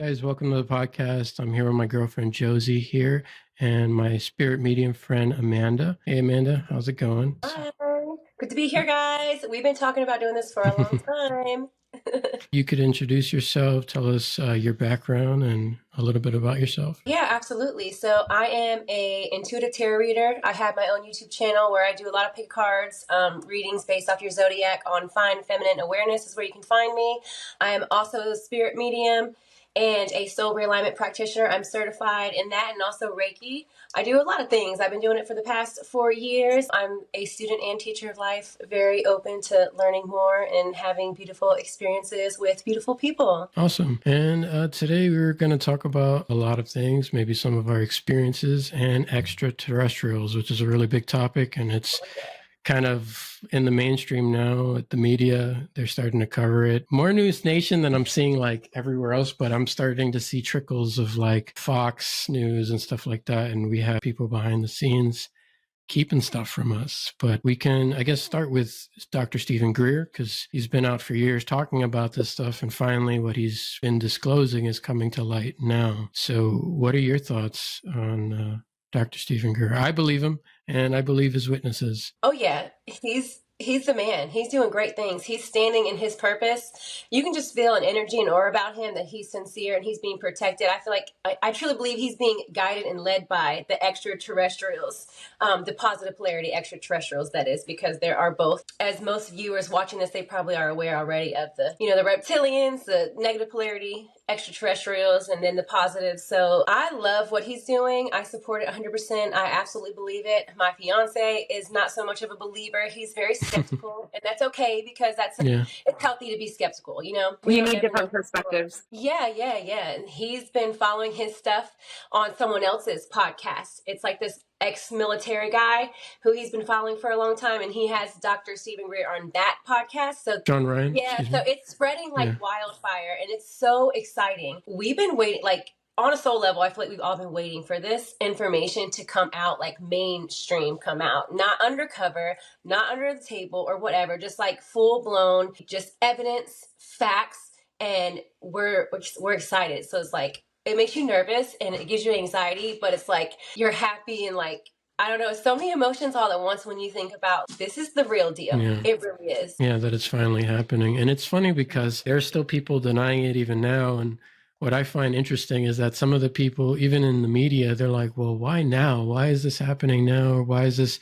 Guys, welcome to the podcast. I'm here with my girlfriend Josie here and my spirit medium friend Amanda. Hey Amanda, how's it going? Hi. Good to be here, guys. We've been talking about doing this for a long time. You could introduce yourself, tell us your background and a little bit about yourself. Yeah, absolutely. So I am a intuitive tarot reader. I have my own YouTube channel where I do a lot of pick cards, readings based off your zodiac on Fine Feminine Awareness is where you can find me. I am also a spirit medium and a soul realignment practitioner. I'm certified in that and also Reiki. I do a lot of things. I've been doing it for the past 4 years. I'm a student and teacher of life, very open to learning more and having beautiful experiences with beautiful people. Awesome. And today we're going to talk about a lot of things, maybe some of our experiences and extraterrestrials, which is a really big topic, and it's kind of in the mainstream now at the media. They're starting to cover it more. News Nation than I'm seeing like everywhere else, but I'm starting to see trickles of like Fox News and stuff like that. And we have people behind the scenes keeping stuff from us. But we can, I guess, start with Dr. Stephen Greer, because he's been out for years talking about this stuff. And finally, what he's been disclosing is coming to light now. So what are your thoughts on Dr. Stephen Greer? I believe him, and I believe his witnesses. Oh yeah, he's the man. He's doing great things. He's standing in his purpose. You can just feel an energy and aura about him that he's sincere and he's being protected. I feel like I truly believe he's being guided and led by the extraterrestrials, the positive polarity extraterrestrials, that is, because there are both. As most viewers watching this, they probably are aware already of the reptilians, the negative polarity extraterrestrials, and then the positives. So I love what he's doing. I support it 100%. I absolutely believe it. My fiance is not so much of a believer. He's very skeptical, and that's okay, because it's healthy to be skeptical. We need different perspectives. Yeah. And he's been following his stuff on someone else's podcast. It's like this ex-military guy who he's been following for a long time, and he has Dr. Stephen Greer on that podcast. So John Ryan. Yeah, so it's spreading like wildfire, and it's so exciting. We've been waiting, like on a soul level, I feel like we've all been waiting for this information to come out, like mainstream come out, not undercover, not under the table or whatever, just like full blown, just evidence, facts, and we're excited. So it's like, it makes you nervous and it gives you anxiety, but it's like you're happy and like, I don't know, so many emotions all at once when you think about this is the real deal. Yeah. It really is. Yeah, that it's finally happening. And it's funny because there's still people denying it even now. And what I find interesting is that some of the people, even in the media, they're like, well, why now? Why is this happening now? Or why is this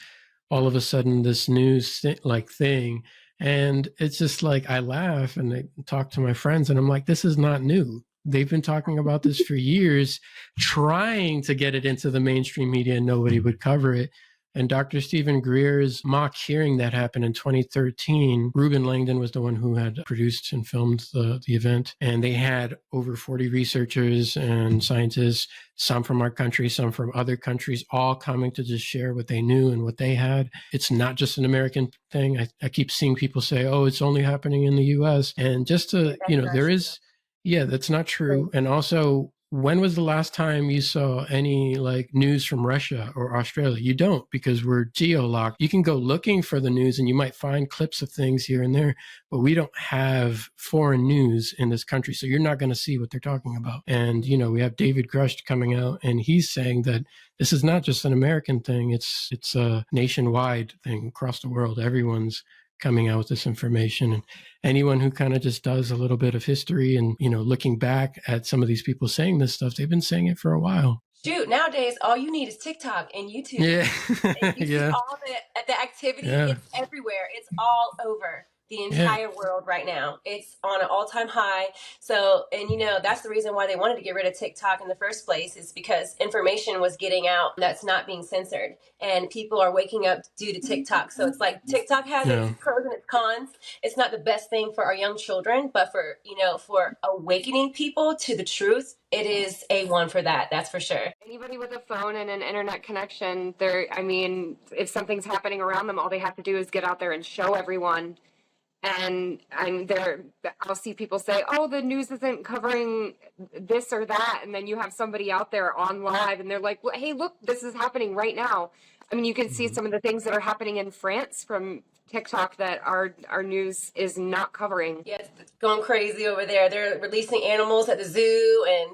all of a sudden this news thing? And it's just like, I laugh and I talk to my friends and I'm like, this is not new. They've been talking about this for years, trying to get it into the mainstream media, and nobody would cover it. And Dr. Stephen Greer's mock hearing that happened in 2013, Reuben Langdon was the one who had produced and filmed the event. And they had over 40 researchers and scientists, some from our country, some from other countries, all coming to just share what they knew and what they had. It's not just an American thing. I keep seeing people say, oh, it's only happening in the US. And just to, there is... Yeah, that's not true. And also, when was the last time you saw any like news from Russia or Australia? You don't, because we're geo-locked. You can go looking for the news and you might find clips of things here and there, but we don't have foreign news in this country. So you're not going to see what they're talking about. And, we have David Grusch coming out and he's saying that this is not just an American thing. It's a nationwide thing across the world. Everyone's coming out with this information, and anyone who kind of just does a little bit of history and, looking back at some of these people saying this stuff, they've been saying it for a while. Shoot, nowadays, all you need is TikTok and YouTube. Yeah. And you see all the activity. Yeah. It's everywhere. It's all over the entire world right now. It's on an all-time high. So, and that's the reason why they wanted to get rid of TikTok in the first place, is because information was getting out that's not being censored, and people are waking up due to TikTok. So it's like TikTok has its pros and its cons. It's not the best thing for our young children, but for, for awakening people to the truth, it is A1 for that. That's for sure. Anybody with a phone and an internet connection, if something's happening around them, all they have to do is get out there and show everyone. And I'll see people say, oh, the news isn't covering this or that. And then you have somebody out there on live and they're like, well, hey, look, this is happening right now. I mean, you can see some of the things that are happening in France from TikTok that our news is not covering. Yes, it's going crazy over there. They're releasing animals at the zoo, and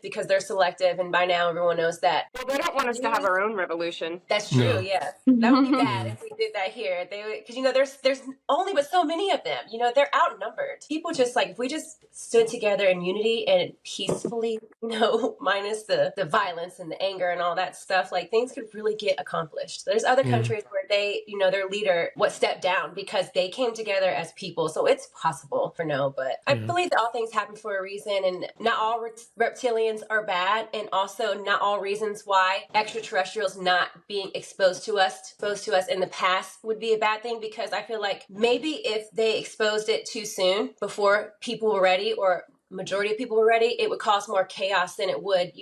because they're selective, and by now everyone knows that. Well, they don't want us to have our own revolution. That's true. No. Yeah, that would be bad if we did that here. They would, because there's only but so many of them. They're outnumbered. People just if we just stood together in unity and peacefully, minus the violence and the anger and all that stuff, things could really get accomplished. There's other countries where they, their leader stepped down because they came together as people. So it's possible for but I believe that all things happen for a reason, and not all reptilians are bad, and also not all reasons why extraterrestrials not being exposed to us in the past would be a bad thing, because I feel like maybe if they exposed it too soon before people were ready, or majority of people were ready, it would cause more chaos than it would,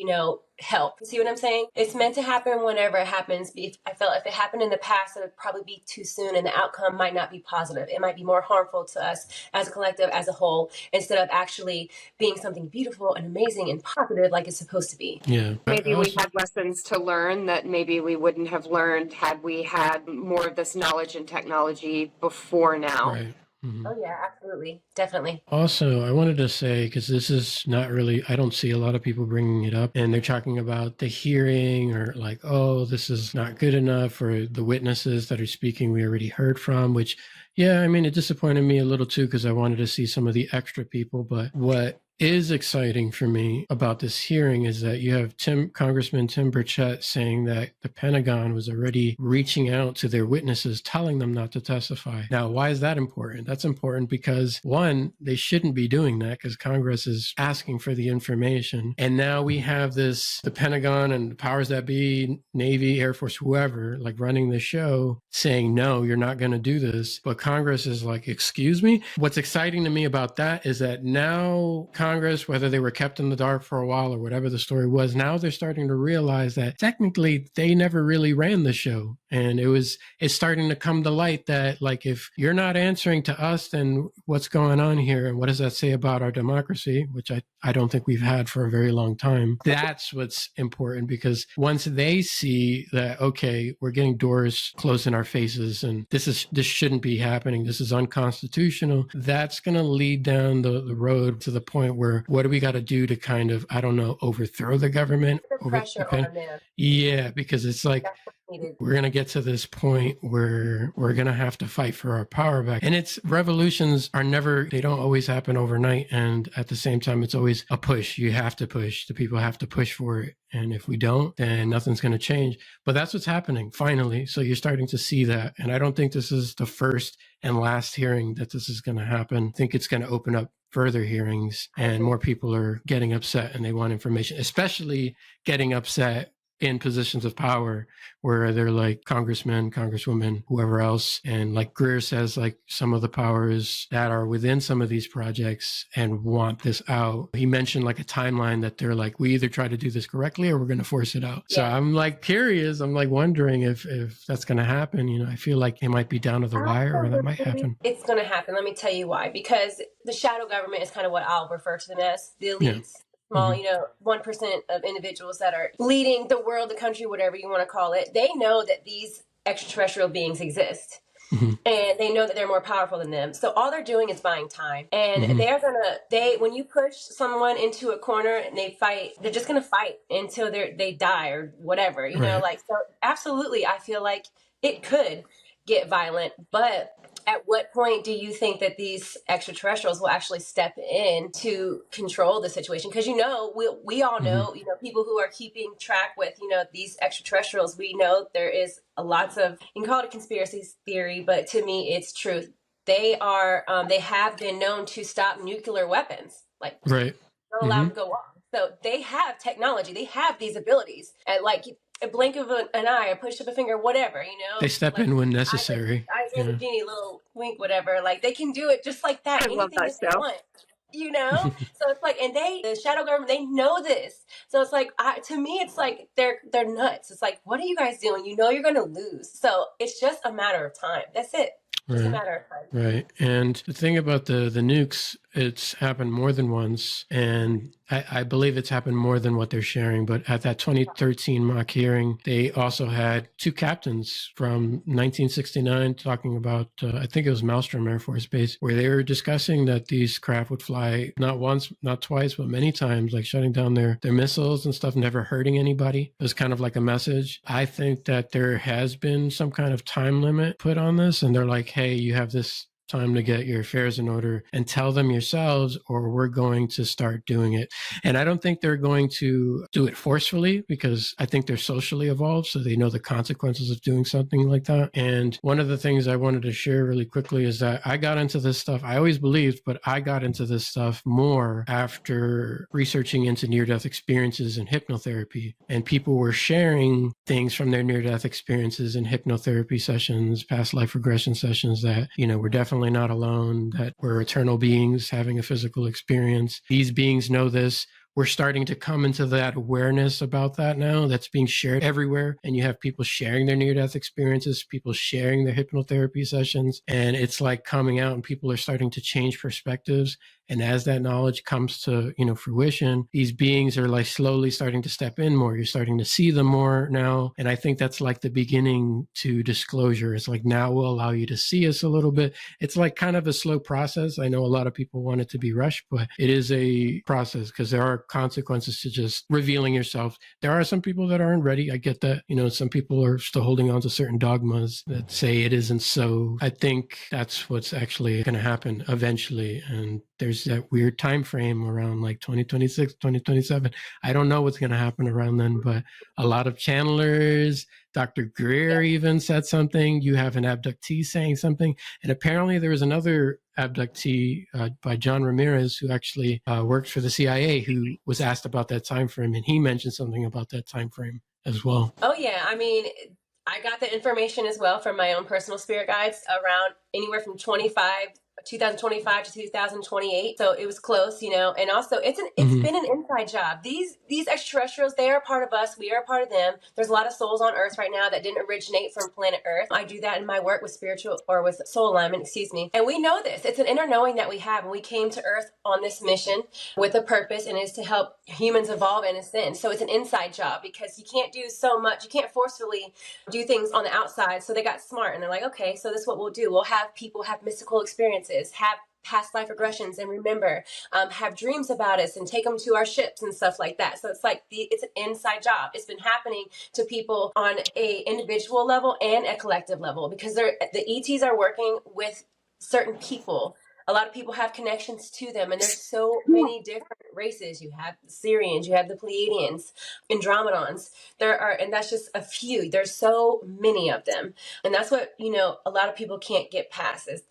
help. See what I'm saying? It's meant to happen whenever it happens. I felt if it happened in the past, it would probably be too soon, and the outcome might not be positive. It might be more harmful to us as a collective, as a whole, instead of actually being something beautiful and amazing and positive like it's supposed to be. Yeah. Maybe we had lessons to learn that maybe we wouldn't have learned had we had more of this knowledge and technology before now. Right. Mm-hmm. Oh, yeah, absolutely. Definitely. Also, I wanted to say, because this is not really, I don't see a lot of people bringing it up, and they're talking about the hearing, or oh, this is not good enough, or the witnesses that are speaking we already heard from, which, yeah, it disappointed me a little too, because I wanted to see some of the extra people. But what is exciting for me about this hearing is that you have Congressman Tim Burchett saying that the Pentagon was already reaching out to their witnesses, telling them not to testify. Now, why is that important? That's important because, one, they shouldn't be doing that because Congress is asking for the information. And now we have the Pentagon and the powers that be, Navy, Air Force, whoever, running the show, saying, no, you're not going to do this. But Congress is excuse me? What's exciting to me about that is that now Congress, whether they were kept in the dark for a while or whatever the story was, now they're starting to realize that technically they never really ran the show. And it's starting to come to light that if you're not answering to us, then what's going on here? And what does that say about our democracy, which I don't think we've had for a very long time. That's what's important, because once they see that, okay, we're getting doors closed in our faces and this shouldn't be happening, this is unconstitutional, that's going to lead down the road to the point where what do we got to do to kind of, overthrow the government? The pressure on them. Yeah, because it's we're going to get to this point where we're going to have to fight for our power back. And revolutions they don't always happen overnight. And at the same time, it's always a push. You have to push. The people have to push for it. And if we don't, then nothing's going to change. But that's what's happening finally. So you're starting to see that. And I don't think this is the first and last hearing that this is going to happen. I think it's going to open up further hearings, and more people are getting upset and they want information, especially getting upset in positions of power where they're congressmen, congresswomen, whoever else. And Greer says, some of the powers that are within some of these projects and want this out. He mentioned a timeline that they're we either try to do this correctly or we're going to force it out. Yeah. So I'm curious. I'm wondering if that's going to happen. I feel it might be down to the wire, or that might happen. It's going to happen. Let me tell you why. Because the shadow government is kind of what I'll refer to them as, the elites. Yeah. Small, 1% of individuals that are leading the world, the country, whatever you want to call it. They know that these extraterrestrial beings exist. Mm-hmm. And they know that they're more powerful than them. So all they're doing is buying time. And mm-hmm. When you push someone into a corner and they fight, they're just going to fight until they die or whatever, so absolutely. I feel like it could get violent, but at what point do you think that these extraterrestrials will actually step in to control the situation? Because we all know, mm-hmm. People who are keeping track with, these extraterrestrials, we know there is lots of, you can call it a conspiracy theory, but to me, it's truth. They have been known to stop nuclear weapons, right. They're allowed mm-hmm. to go off. So they have technology, they have these abilities, and a blink of an eye, a push of a finger, whatever, They step in when necessary. Eyes in the genie, little wink, whatever. They can do it just like that. I love that they want. So it's and the shadow government, they know this. So it's to me, it's they're nuts. It's what are you guys doing? You're going to lose. So it's just a matter of time. That's it. It's a matter of time. Right. And the thing about the nukes, it's happened more than once. And I believe it's happened more than what they're sharing, but at that 2013 mock hearing, they also had two captains from 1969 talking about, I think it was Maelstrom Air Force Base, where they were discussing that these craft would fly not once, not twice, but many times, like shutting down their missiles and stuff, never hurting anybody. It was kind of like a message. I think that there has been some kind of time limit put on this, and they're like, hey, you have this time to get your affairs in order and tell them yourselves, or we're going to start doing it. And I don't think they're going to do it forcefully, because I think they're socially evolved, so they know the consequences of doing something like that. And one of the things I wanted to share really quickly is that I got into this stuff. I always believed, but I got into this stuff more after researching into near-death experiences and hypnotherapy. And people were sharing things from their near-death experiences in hypnotherapy sessions, past life regression sessions, that, we're definitely not alone, that we're eternal beings having a physical experience. These beings know this. We're starting to come into that awareness about that now. That's being shared everywhere. And you have people sharing their near-death experiences, people sharing their hypnotherapy sessions. And it's like coming out, and people are starting to change perspectives. And as that knowledge comes to, fruition, these beings are like slowly starting to step in more. You're starting to see them more now. And I think that's like the beginning to disclosure. It's like, now we'll allow you to see us a little bit. It's like kind of a slow process. I know a lot of people want it to be rushed, but it is a process, because there are consequences to just revealing yourself. There are some people that aren't ready. I get that. Some people are still holding on to certain dogmas that say it isn't so. I think that's what's actually going to happen eventually. And there's that weird time frame around like 2026, 2027. I don't know what's going to happen around then, but a lot of channelers, Dr. Greer even said something. You have an abductee saying something. And apparently there was another abductee by John Ramirez, who actually worked for the CIA, who was asked about that time frame, and he mentioned something about that time frame as well. Oh yeah, I got the information as well from my own personal spirit guides around anywhere from 2025 to 2028. So it was close, and also it's been an inside job. These extraterrestrials, they are part of us. We are part of them. There's a lot of souls on Earth right now that didn't originate from planet Earth. I do that in my work with with soul alignment, And we know this. It's an inner knowing that we have. And we came to Earth on this mission with a purpose, and is to help humans evolve and ascend. So it's an inside job, because you can't do so much. You can't forcefully do things on the outside. So they got smart, and they're like, okay, so this is what we'll do. We'll have people have mystical experiences, have past life regressions, and remember, have dreams about us, and take them to our ships and stuff like that. So it's like it's an inside job. It's been happening to people on a individual level and a collective level, because the ETs are working with certain people. A lot of people have connections to them, and there's so many different races. You have the Syrians, you have the Pleiadians, Andromedons. And that's just a few. There's so many of them. And that's what, a lot of people can't get past, is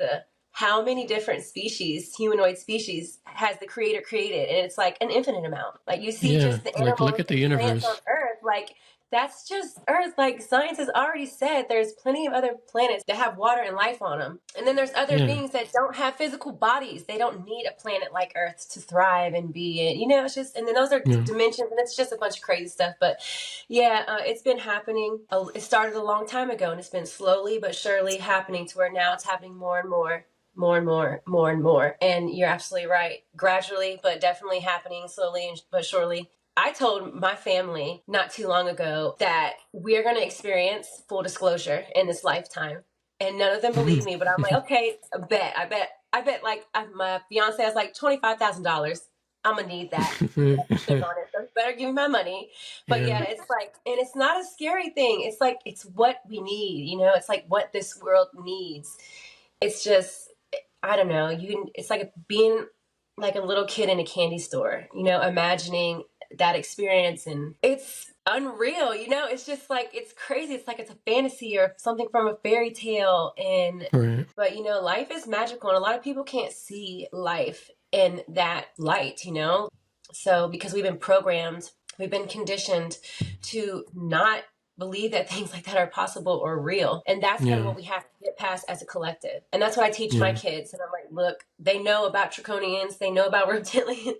how many different species, humanoid species, has the creator created. And it's like an infinite amount. Like you see just the animals, look at the universe on Earth, like that's just Earth. Like science has already said, there's plenty of other planets that have water and life on them. And then there's other beings that don't have physical bodies. They don't need a planet like Earth to thrive and be in. It's just, and then those are dimensions, and it's just a bunch of crazy stuff. But it's been happening. It started a long time ago, and it's been slowly but surely happening to where now it's happening more and more. More and more, more and more. And you're absolutely right. Gradually, but definitely happening slowly but surely. I told my family not too long ago that we're going to experience full disclosure in this lifetime. And none of them believe me, but I'm like, okay, I bet like my fiance has like $25,000. I'm going to need that. On it. So better give me my money. But it's like, and it's not a scary thing. It's like, it's what we need, it's like what this world needs. It's just, I don't know. It's like being like a little kid in a candy store, imagining that experience, and it's unreal. It's just like, it's crazy. It's like it's a fantasy or something from a fairy tale. But life is magical, and a lot of people can't see life in that light. So because we've been programmed, we've been conditioned to not believe that things like that are possible or real. And that's kind of what we have to get past as a collective. And that's what I teach my kids. And I'm like, look, they know about draconians. They know about reptilians.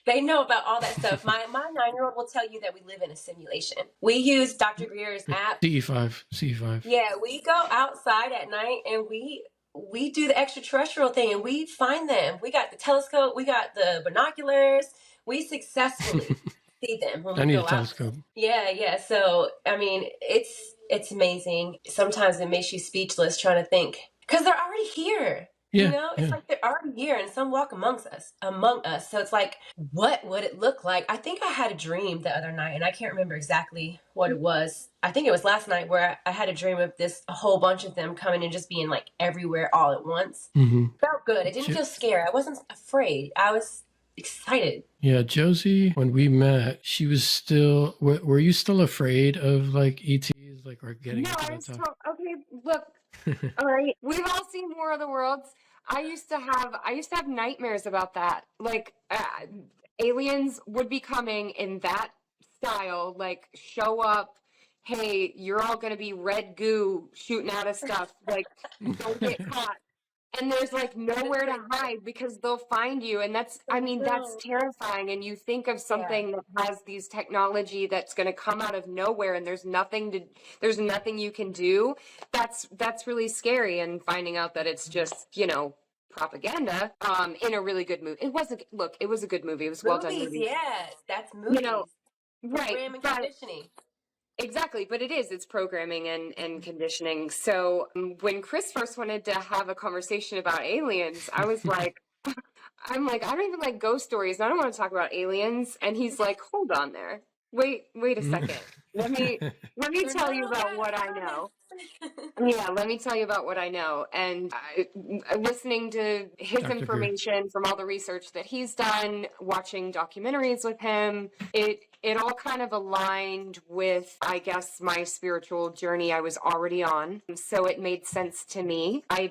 They know about all that stuff. My 9-year-old will tell you that we live in a simulation. We use Dr. Greer's app. CE5. Yeah, we go outside at night, and we we do the extraterrestrial thing and we find them. We got the telescope, we got the binoculars, we successfully see them when I we need a go out. telescope. Yeah. So, I mean, it's amazing. Sometimes it makes you speechless trying to think because they're already here. Yeah, You know, it's yeah. like they're already here and some walk among us. So it's like, what would it look like? I think I had a dream the other night and I can't remember exactly what it was. I think it was last night where I had a dream of a whole bunch of them coming and just being like everywhere all at once. Mm-hmm. Felt good. It didn't feel scary. I wasn't afraid. I was excited. Yeah, Josie, when we met, she was still, were you still afraid of like ETs, like, or getting No, into I that was stuff? okay, look, all right. We've all seen War of the Worlds. I used to have nightmares about that. Like aliens would be coming in that style, like show up, hey, you're all gonna be red goo shooting out of stuff. Like, don't get caught. And there's like nowhere to hide because they'll find you. And that's terrifying. And you think of something that has these technology that's going to come out of nowhere and there's nothing you can do. That's really scary. And finding out that it's just, propaganda, in a really good movie. It was a good movie. It was well done movie. Yeah, that's movies. Right. Program and conditioning. Exactly, but it's programming and conditioning. So when Chris first wanted to have a conversation about aliens, I was like, I don't even like ghost stories. And I don't want to talk about aliens. And he's like, hold on there. Wait a second. Let me tell you about what I know. Yeah, let me tell you about what I know. And listening to his Dr. information from all the research that he's done, watching documentaries with him, it all kind of aligned with, I guess, my spiritual journey I was already on. So it made sense to me. I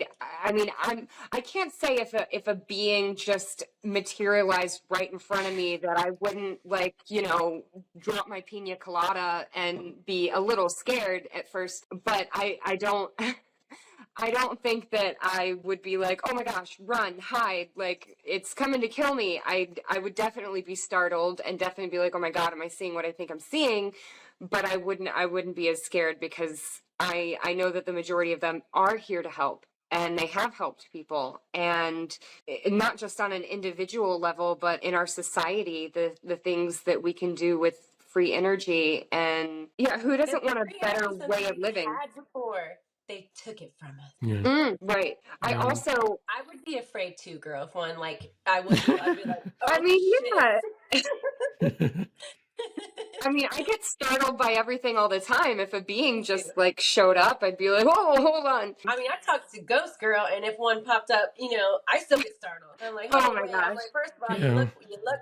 can't say if a being just materialized right in front of me that I wouldn't drop my pina colada and be a little scared at first, but I don't think that I would be like, oh my gosh, run, hide, like it's coming to kill me. I would definitely be startled and definitely be like, oh my God, am I seeing what I think I'm seeing? But I wouldn't be as scared because I know that the majority of them are here to help. And they have helped people, and not just on an individual level, but in our society, the things that we can do with free energy. And yeah, who doesn't want a better way of living? Had before they took it from us. Yeah. Right. I would be afraid too, girl. If one I'd be like, oh, I mean, shit. yeah. I mean, I get startled by everything all the time. If a being just showed up, I'd be like, "Whoa, hold on." I mean, I talked to Ghost Girl, and if one popped up, I still get startled. I'm like, "Oh my gosh!" I'm like, first of all, you look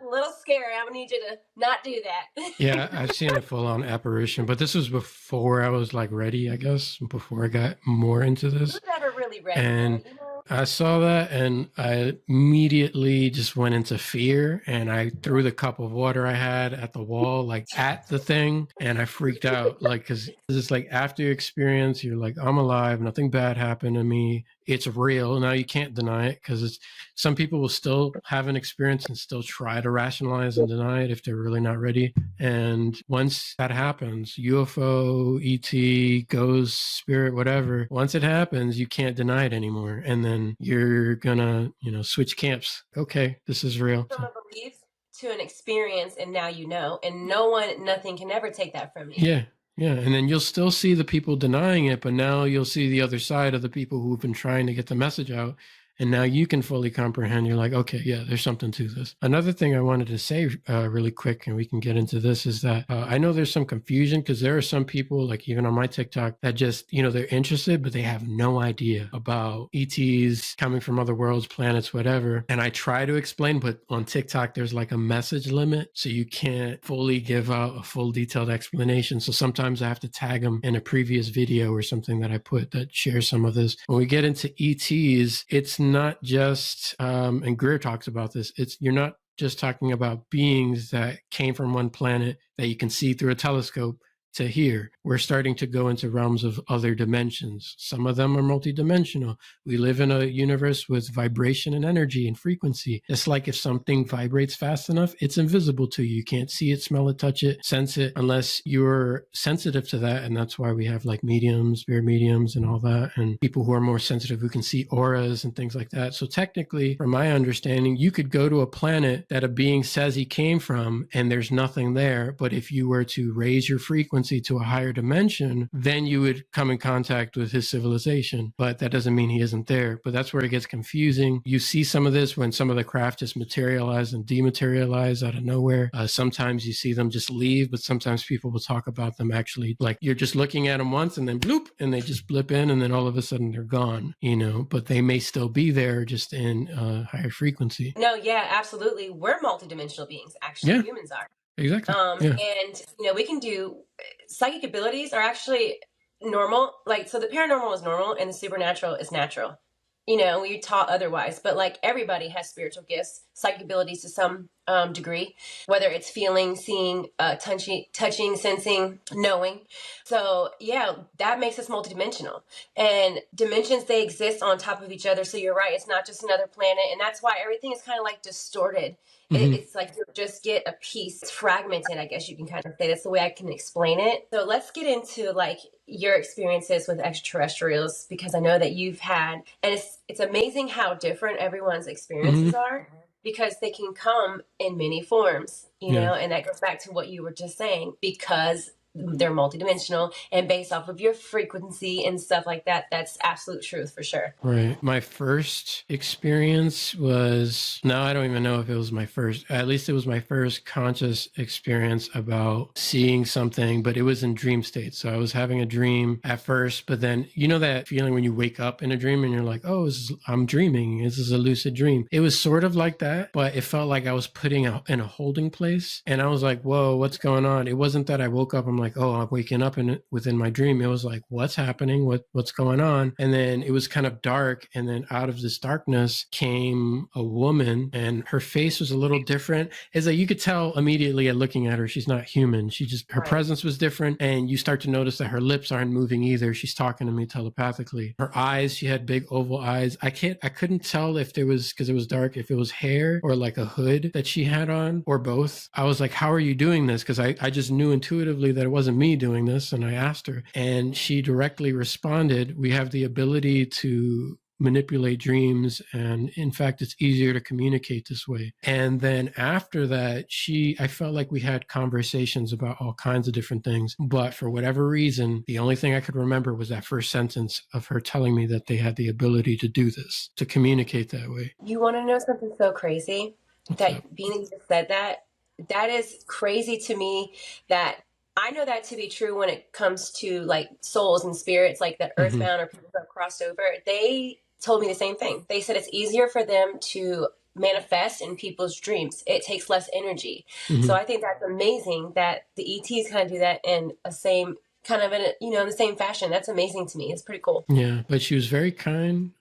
a little scary. I'm gonna need you to not do that. Yeah, I've seen a full-on apparition, but this was before I was ready, I guess, before I got more into this. You're never really ready, and I saw that and I immediately just went into fear, and I threw the cup of water I had at the wall, at the thing, and I freaked out, because it's after your experience, you're like, I'm alive, nothing bad happened to me, it's real. Now you can't deny it, because some people will still have an experience and still try to rationalize and deny it if they're really not ready. And once that happens, UFO, ET, ghost, spirit, whatever, once it happens, you can't deny it anymore. And then you're gonna, switch camps. Okay, this is real. From a belief to an experience, and now and nothing can ever take that from you. Yeah, and then you'll still see the people denying it, but now you'll see the other side of the people who've been trying to get the message out. And now you can fully comprehend. You're like, okay, yeah, there's something to this. Another thing I wanted to say really quick, and we can get into this, is that I know there's some confusion, because there are some people, even on my TikTok, that just, they're interested, but they have no idea about ETs coming from other worlds, planets, whatever. And I try to explain, but on TikTok, there's a message limit. So you can't fully give out a full detailed explanation. So sometimes I have to tag them in a previous video or something that I put that shares some of this. When we get into ETs, it's not just, and Greer talks about this, you're not just talking about beings that came from one planet that you can see through a telescope. to here. We're starting to go into realms of other dimensions. Some of them are multidimensional. We live in a universe with vibration and energy and frequency. It's like if something vibrates fast enough, it's invisible to you. You can't see it, smell it, touch it, sense it, unless you're sensitive to that. And that's why we have like mediums, spirit mediums and all that, and people who are more sensitive who can see auras and things like that. So technically, from my understanding, you could go to a planet that a being says he came from and there's nothing there. But if you were to raise your frequency to a higher dimension, then you would come in contact with his civilization. But that doesn't mean he isn't there. But that's where it gets confusing. You see some of this when some of the craft just materialize and dematerialize out of nowhere. Sometimes you see them just leave, but sometimes people will talk about them actually like you're just looking at them once and then bloop, and they just blip in and then all of a sudden they're gone, you know, but they may still be there just in higher frequency. No, yeah, absolutely. We're multidimensional beings, actually. Yeah. Humans are. Exactly. And, you know, we can do psychic abilities are actually normal. Like, so the paranormal is normal and the supernatural is natural. You know, we taught otherwise, but like everybody has spiritual gifts, psychic abilities to some degree, whether it's feeling, seeing, touching, sensing, knowing. So yeah, that makes us multidimensional. And dimensions, they exist on top of each other. So you're right, it's not just another planet. And that's why everything is kind of like distorted. It's like you just get a piece. It's fragmented, I guess you can kind of say. That's the way I can explain it. So let's get into like your experiences with extraterrestrials, because I know that you've had, and it's amazing how different everyone's experiences are, because they can come in many forms, you know, and that goes back to what you were just saying, because they're multidimensional and based off of your frequency and stuff like that. That's absolute truth for sure. Right. My first experience was, now I don't even know if it was my first, at least it was my first conscious experience about seeing something, but it was in dream state. So I was having a dream at first, but then you know that feeling when you wake up in a dream and you're like, oh, I'm dreaming. This is a lucid dream. It was sort of like that, but it felt like I was putting in a holding place. And I was like, whoa, what's going on? It wasn't that I woke up, I'm like, oh, I'm waking up within my dream. It was like, what's happening? What's going on? And then it was kind of dark. And then out of this darkness came a woman, and her face was a little different. It's like you could tell immediately at looking at her, she's not human. Her presence was different. And you start to notice that her lips aren't moving either. She's talking to me telepathically. Her eyes, she had big oval eyes. I couldn't tell if there was, because it was dark, if it was hair or like a hood that she had on or both. I was like, how are you doing this? Because I just knew intuitively that it wasn't me doing this. And I asked her, and she directly responded, we have the ability to manipulate dreams, and in fact it's easier to communicate this way. And then after that, I felt like we had conversations about all kinds of different things, but for whatever reason, the only thing I could remember was that first sentence of her telling me that they had the ability to do this, to communicate that way. You want to know something so crazy? That being just said that is crazy to me, that I know that to be true when it comes to like souls and spirits, like that earthbound or people who have crossed over. They told me the same thing. They said it's easier for them to manifest in people's dreams. It takes less energy. So I think that's amazing that the ETs kind of do that in the same kind of, in the same fashion. That's amazing to me. It's pretty cool. Yeah, but she was very kind.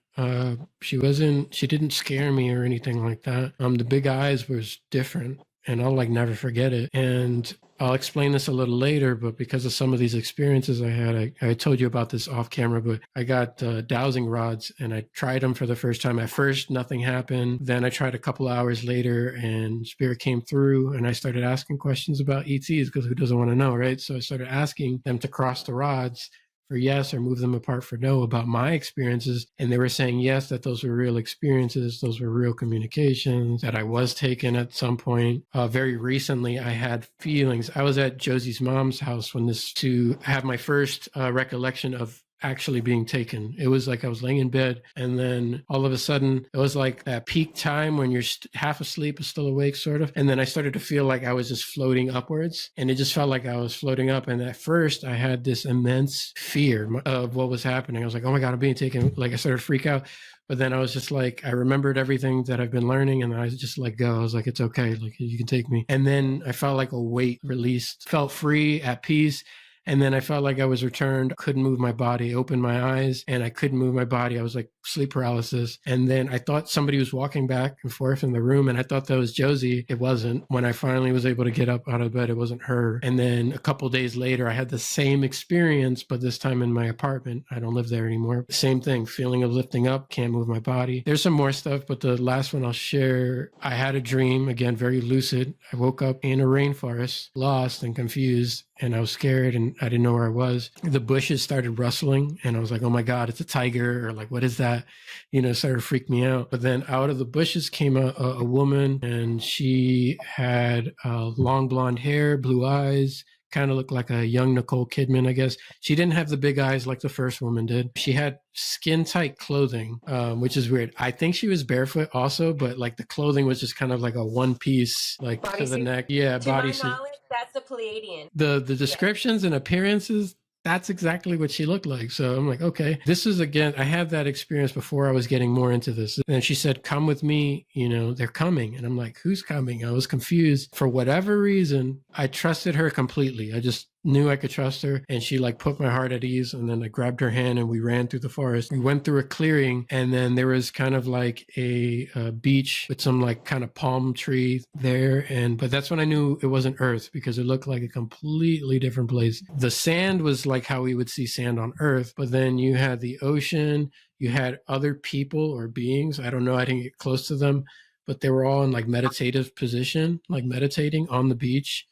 She didn't scare me or anything like that. The big eyes was different, and I'll like never forget it. And I'll explain this a little later, but because of some of these experiences I had, I told you about this off camera, but I got dowsing rods and I tried them for the first time. At first, nothing happened. Then I tried a couple hours later and spirit came through, and I started asking questions about ETs, because who doesn't want to know, right? So I started asking them to cross the rods for yes or move them apart for no about my experiences. And they were saying yes, that those were real experiences, those were real communications, that I was taken at some point. Very recently, I had feelings. I was at Josie's mom's house to have my first recollection of actually being taken. It was like I was laying in bed, and then all of a sudden it was like that peak time when you're half asleep but still awake, sort of. And then I started to feel like I was just floating upwards, and it just felt like I was floating up. And at first I had this immense fear of what was happening. I was like, oh my God, I'm being taken. Like I started to freak out. But then I was just like, I remembered everything that I've been learning, and I just let go. I was like, it's okay. Like, you can take me. And then I felt like a weight released, felt free, at peace. And then I felt like I was returned, couldn't move my body, opened my eyes, and I couldn't move my body. I was like sleep paralysis. And then I thought somebody was walking back and forth in the room, and I thought that was Josie. It wasn't. When I finally was able to get up out of bed, it wasn't her. And then a couple days later, I had the same experience, but this time in my apartment. I don't live there anymore. Same thing, feeling of lifting up, can't move my body. There's some more stuff, but the last one I'll share, I had a dream, again, very lucid. I woke up in a rainforest, lost and confused, and I was scared and I didn't know where I was. The bushes started rustling and I was like, oh my God, it's a tiger, or like, what is that? You know, it started to freak me out. But then out of the bushes came a woman, and she had long blonde hair, blue eyes, kind of looked like a young Nicole Kidman, I guess. She didn't have the big eyes like the first woman did. She had skin tight clothing, which is weird. I think she was barefoot also, but like the clothing was just kind of like a one piece, like Body to the suit? neck. Yeah, To my bodysuit. knowledge, that's a Pleiadian. The descriptions and appearances, that's exactly what she looked like. So I'm like, okay, this is, again, I had that experience before I was getting more into this. And she said, come with me, you know, they're coming. And I'm like, who's coming? I was confused. For whatever reason, I trusted her completely. I just knew I could trust her, and she like put my heart at ease. And then I grabbed her hand and we ran through the forest. We went through a clearing, and then there was kind of like a beach with some like kind of palm tree there. But that's when I knew it wasn't Earth, because it looked like a completely different place. The sand was like how we would see sand on Earth, but then you had the ocean, you had other people or beings. I don't know, I didn't get close to them, but they were all in like meditative position, like meditating on the beach.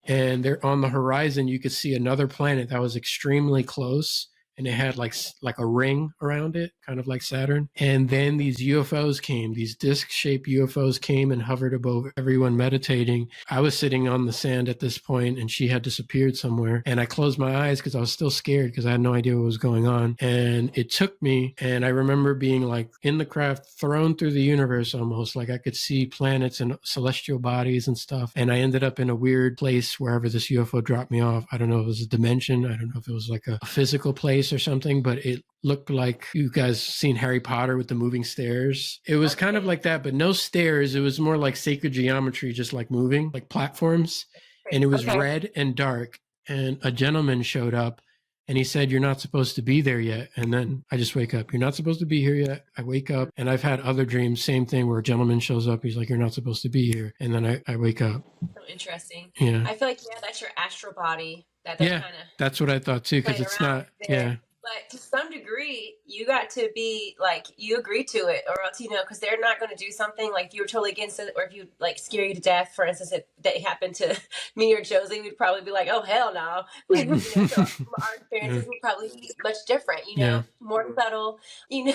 And they're on the horizon. You could see another planet that was extremely close, and it had like a ring around it, kind of like Saturn. And then these UFOs came, these disc-shaped UFOs came and hovered above everyone meditating. I was sitting on the sand at this point, and she had disappeared somewhere. And I closed my eyes because I was still scared, because I had no idea what was going on. And it took me, and I remember being like in the craft, thrown through the universe almost. Like I could see planets and celestial bodies and stuff. And I ended up in a weird place wherever this UFO dropped me off. I don't know if it was a dimension. I don't know if it was like a physical place or something, but it looked like, you guys seen Harry Potter with the moving stairs. It was kind of like that, but no stairs. It was more like sacred geometry, just like moving, like platforms. And it was red and dark. And a gentleman showed up, and he said, you're not supposed to be there yet. And then I just wake up. You're not supposed to be here yet. I wake up, and I've had other dreams, same thing, where a gentleman shows up. He's like, you're not supposed to be here. And then I wake up. So interesting. Yeah. I feel like, yeah, that's your astral body. That's Yeah, kind of that's what I thought too, because it's not, yeah. But to some degree, you got to be like, you agree to it, or else, you know, because they're not going to do something like, if you were totally against it, or if you like scare you to death. For instance, if that happened to me or Josie, we'd probably be like, oh, hell no. Like, you know, so our experiences would probably be much different, you know, more subtle, you know,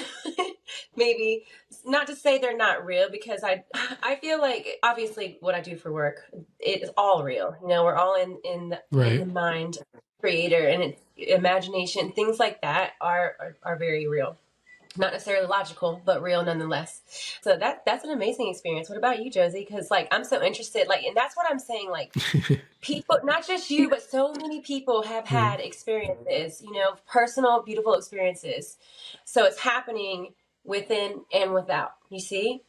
maybe not to say they're not real, because I feel like obviously what I do for work, it is all real. You know, we're all in the mind creator, and it's imagination, things like that are very real, not necessarily logical, but real nonetheless. So that's an amazing experience. What about you, Josie? Because like, I'm so interested, like, and that's what I'm saying, like, people, not just you, but so many people have had experiences, you know, personal, beautiful experiences. So it's happening within and without, you see?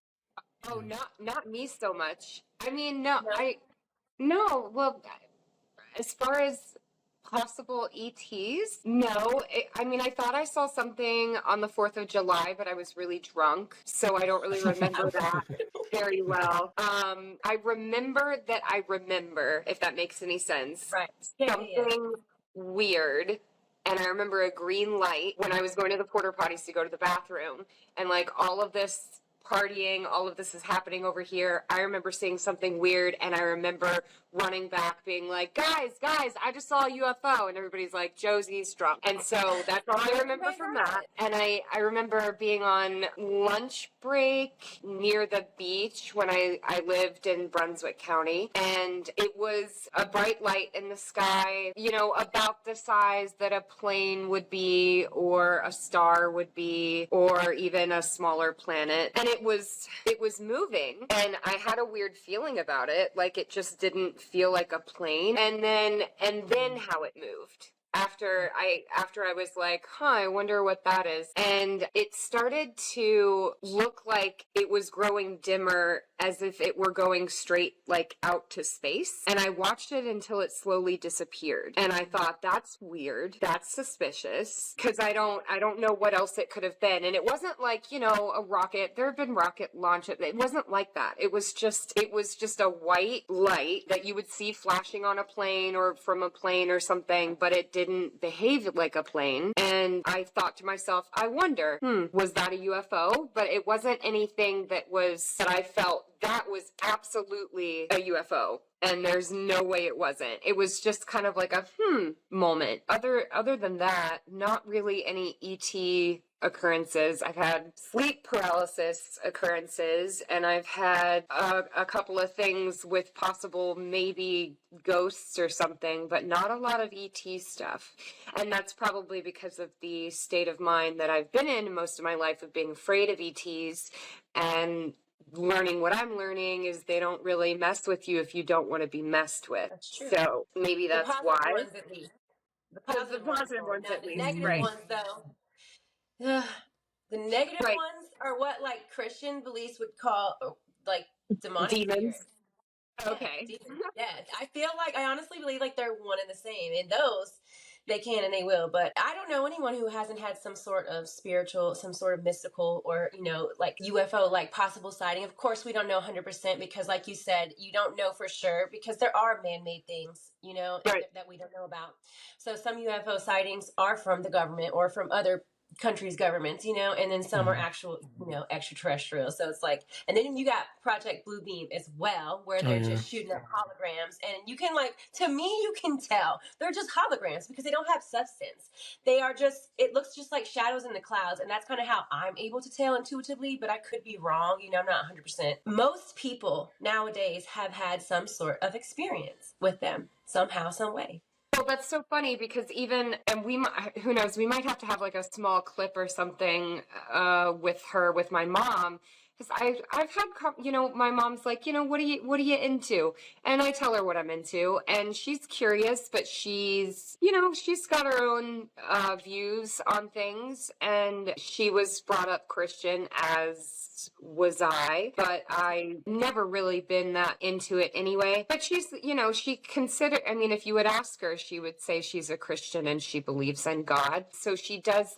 Oh, not me so much. I mean, no, well, as far as possible ETs, no. I mean, I thought I saw something on the 4th of July, but I was really drunk, so I don't really remember that very well. I remember that I remember, if that makes any sense. Right. Something weird. And I remember a green light when I was going to the porta potties to go to the bathroom, and like all of this partying, all of this is happening over here. I remember seeing something weird, and I remember running back being like, guys, I just saw a UFO. And everybody's like, Josie's drunk. And so that's all I remember from that. And I remember being on lunch break near the beach when I lived in Brunswick County. And it was a bright light in the sky, you know, about the size that a plane would be, or a star would be, or even a smaller planet. And it was moving, and I had a weird feeling about it, like it just didn't feel like a plane. And then how it moved. after I was like, I wonder what that is. And it started to look like it was growing dimmer, as if it were going straight like out to space. And I watched it until it slowly disappeared. And I thought, that's weird. That's suspicious. Cause I don't know what else it could have been. And it wasn't like, a rocket. There have been rocket launches. It wasn't like that. It was just a white light that you would see flashing on a plane or from a plane or something, but it didn't behave like a plane. And I thought to myself, I wonder, was that a UFO? But it wasn't anything that I felt that was absolutely a UFO. And there's no way it wasn't. It was just kind of like a moment. Other than that, not really any ET occurrences. I've had sleep paralysis occurrences, and I've had a couple of things with possible maybe ghosts or something, but not a lot of ET stuff. And that's probably because of the state of mind that I've been in most of my life, of being afraid of ETs, and learning what I'm learning is they don't really mess with you if you don't want to be messed with. That's true. So maybe that's the positive why. ones at least. The positive ones Now, at the least, negative right? ones, though, the negative Right. ones are what like Christian beliefs would call like demonic Demons. spirits. Okay. Yeah, I feel like I honestly believe like they're one and the same. And those they can and they will. But I don't know anyone who hasn't had some sort of spiritual, some sort of mystical, or like UFO like possible sighting. Of course, we don't know 100% because, like you said, you don't know for sure because there are man-made things, Right. that we don't know about. So some UFO sightings are from the government or from other countries' governments, and then some are actual, extraterrestrial. So it's like, and then you got Project Blue Beam as well, where they're just shooting up holograms, and you can to me, you can tell they're just holograms because they don't have substance. They are just, it looks just like shadows in the clouds, and that's kind of how I'm able to tell intuitively, but I could be wrong. I'm not 100%. Most people nowadays have had some sort of experience with them somehow, some way. Well, that's so funny because and who knows, we might have to have like a small clip or something with my mom. Because I've had, my mom's like, what are you into? And I tell her what I'm into, and she's curious, but she's got her own views on things, and she was brought up Christian, as was I, but I never really been that into it anyway. But she's, if you would ask her, she would say she's a Christian and she believes in God. So she does